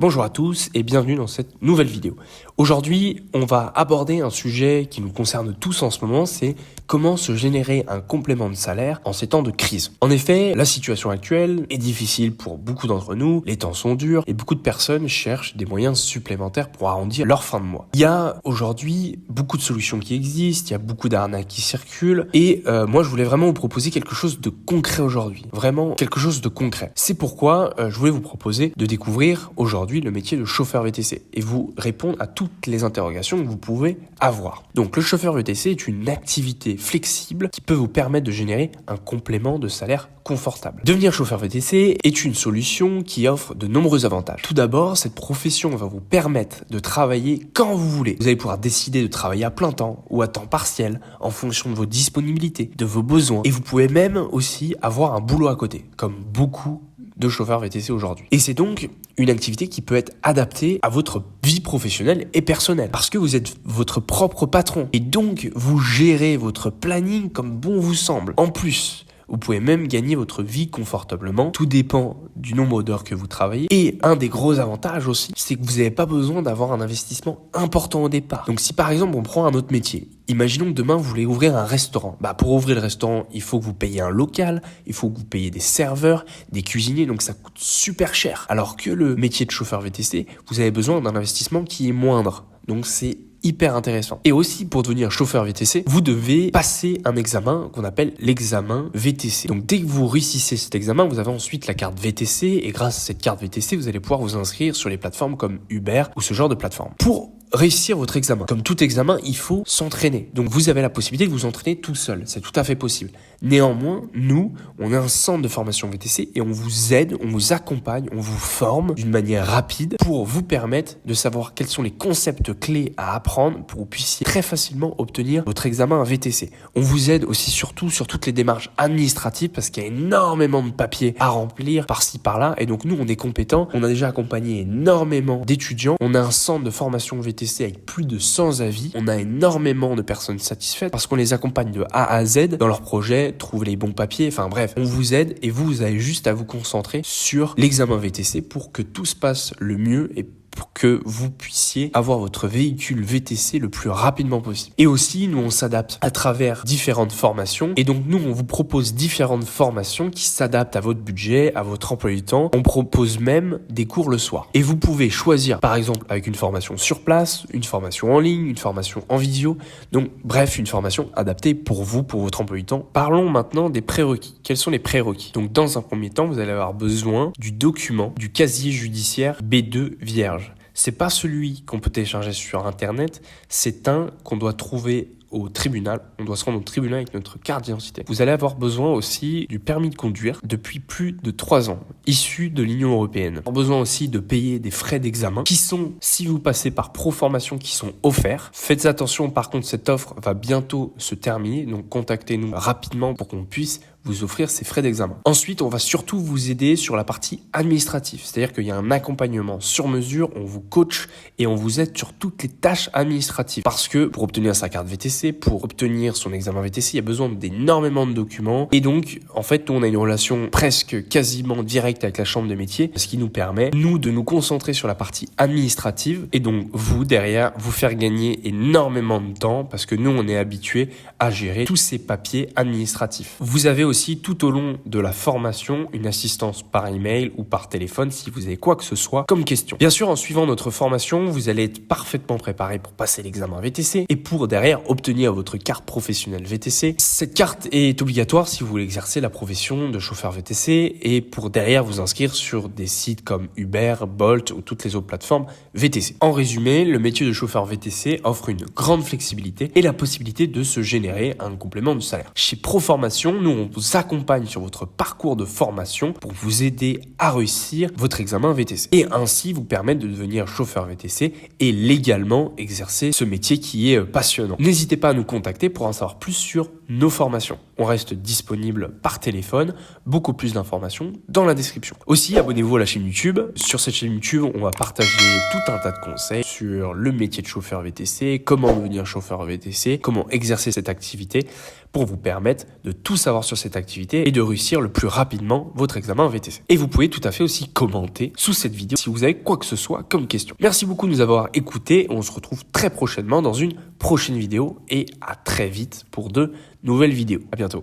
Bonjour à tous et bienvenue dans cette nouvelle vidéo. Aujourd'hui, on va aborder un sujet qui nous concerne tous en ce moment, c'est comment se générer un complément de salaire en ces temps de crise. En effet, la situation actuelle est difficile pour beaucoup d'entre nous, les temps sont durs et beaucoup de personnes cherchent des moyens supplémentaires pour arrondir leur fin de mois. Il y a aujourd'hui beaucoup de solutions qui existent, il y a beaucoup d'arnaques qui circulent et moi je voulais vraiment vous proposer quelque chose de concret aujourd'hui, vraiment quelque chose de concret. C'est pourquoi je voulais vous proposer de découvrir aujourd'hui le métier de chauffeur VTC et vous répondre à toutes les interrogations que vous pouvez avoir. Donc le chauffeur VTC est une activité flexible qui peut vous permettre de générer un complément de salaire confortable. Devenir chauffeur VTC est une solution qui offre de nombreux avantages. Tout d'abord, cette profession va vous permettre de travailler quand vous voulez. Vous allez pouvoir décider de travailler à plein temps ou à temps partiel en fonction de vos disponibilités, de vos besoins. Et vous pouvez même aussi avoir un boulot à côté, comme beaucoup de chauffeurs VTC aujourd'hui. Et c'est donc une activité qui peut être adaptée à votre vie professionnelle et personnelle parce que vous êtes votre propre patron et donc vous gérez votre planning comme bon vous semble. En plus, vous pouvez même gagner votre vie confortablement. Tout dépend du nombre d'heures que vous travaillez. Et un des gros avantages aussi, c'est que vous n'avez pas besoin d'avoir un investissement important au départ. Donc si par exemple on prend un autre métier, imaginons que demain vous voulez ouvrir un restaurant. Pour ouvrir le restaurant, il faut que vous payiez un local, il faut que vous payiez des serveurs, des cuisiniers, donc ça coûte super cher. Alors que le métier de chauffeur VTC, vous avez besoin d'un investissement qui est moindre. Donc c'est hyper intéressant. Et aussi, pour devenir chauffeur VTC, vous devez passer un examen qu'on appelle l'examen VTC. Donc, dès que vous réussissez cet examen, vous avez ensuite la carte VTC et grâce à cette carte VTC, vous allez pouvoir vous inscrire sur les plateformes comme Uber ou ce genre de plateforme. Pour réussir votre examen, comme tout examen, il faut s'entraîner. Donc, vous avez la possibilité de vous entraîner tout seul. C'est tout à fait possible. Néanmoins, nous, on est un centre de formation VTC et on vous aide, on vous accompagne, on vous forme d'une manière rapide pour vous permettre de savoir quels sont les concepts clés à apprendre pour que vous puissiez très facilement obtenir votre examen VTC. On vous aide aussi surtout sur toutes les démarches administratives parce qu'il y a énormément de papiers à remplir par-ci par-là et donc nous, on est compétents. On a déjà accompagné énormément d'étudiants. On a un centre de formation VTC avec plus de 100 avis. On a énormément de personnes satisfaites parce qu'on les accompagne de A à Z dans leurs projets, trouver les bons papiers, enfin bref, on vous aide et vous avez juste à vous concentrer sur l'examen VTC pour que tout se passe le mieux et pour que vous puissiez avoir votre véhicule VTC le plus rapidement possible. Et aussi, nous, on s'adapte à travers différentes formations. Et donc, nous, on vous propose différentes formations qui s'adaptent à votre budget, à votre emploi du temps. On propose même des cours le soir. Et vous pouvez choisir, par exemple, avec une formation sur place, une formation en ligne, une formation en visio. Donc, bref, une formation adaptée pour vous, pour votre emploi du temps. Parlons maintenant des prérequis. Quels sont les prérequis? Donc, dans un premier temps, vous allez avoir besoin du document, du casier judiciaire B2 vierge. C'est pas celui qu'on peut télécharger sur Internet, c'est un qu'on doit trouver au tribunal. On doit se rendre au tribunal avec notre carte d'identité. Vous allez avoir besoin aussi du permis de conduire depuis plus de 3 ans, issu de l'Union européenne. Vous avez besoin aussi de payer des frais d'examen qui sont, si vous passez par Proformation, qui sont offerts. Faites attention, par contre, cette offre va bientôt se terminer, donc contactez-nous rapidement pour qu'on puisse vous offrir ces frais d'examen. Ensuite, on va surtout vous aider sur la partie administrative, c'est-à-dire qu'il y a un accompagnement sur mesure, on vous coach et on vous aide sur toutes les tâches administratives. Parce que pour obtenir sa carte VTC, pour obtenir son examen VTC, il y a besoin d'énormément de documents et donc, en fait, nous, on a une relation presque quasiment directe avec la chambre des métiers, ce qui nous permet, nous, de nous concentrer sur la partie administrative et donc, vous, derrière, vous faire gagner énormément de temps parce que nous, on est habitués à gérer tous ces papiers administratifs. Vous avez aussi tout au long de la formation une assistance par email ou par téléphone si vous avez quoi que ce soit comme question. Bien sûr, en suivant notre formation, vous allez être parfaitement préparé pour passer l'examen VTC et pour derrière obtenir votre carte professionnelle VTC. Cette carte est obligatoire si vous voulez exercer la profession de chauffeur VTC et pour derrière vous inscrire sur des sites comme Uber, Bolt ou toutes les autres plateformes VTC. En résumé, le métier de chauffeur VTC offre une grande flexibilité et la possibilité de se générer un complément de salaire. Chez Proformation, nous on vous accompagne sur votre parcours de formation pour vous aider à réussir votre examen VTC et ainsi vous permettre de devenir chauffeur VTC et légalement exercer ce métier qui est passionnant. N'hésitez pas à nous contacter pour en savoir plus sur nos formations. On reste disponible par téléphone, beaucoup plus d'informations dans la description. Aussi, abonnez-vous à la chaîne YouTube. Sur cette chaîne YouTube, on va partager tout un tas de conseils sur le métier de chauffeur VTC, comment devenir chauffeur VTC, comment exercer cette activité pour vous permettre de tout savoir sur cette activité et de réussir le plus rapidement votre examen en VTC. Et vous pouvez tout à fait aussi commenter sous cette vidéo si vous avez quoi que ce soit comme question. Merci beaucoup de nous avoir écoutés. On se retrouve très prochainement dans une prochaine vidéo et à très vite pour de nouvelles vidéos. À bientôt.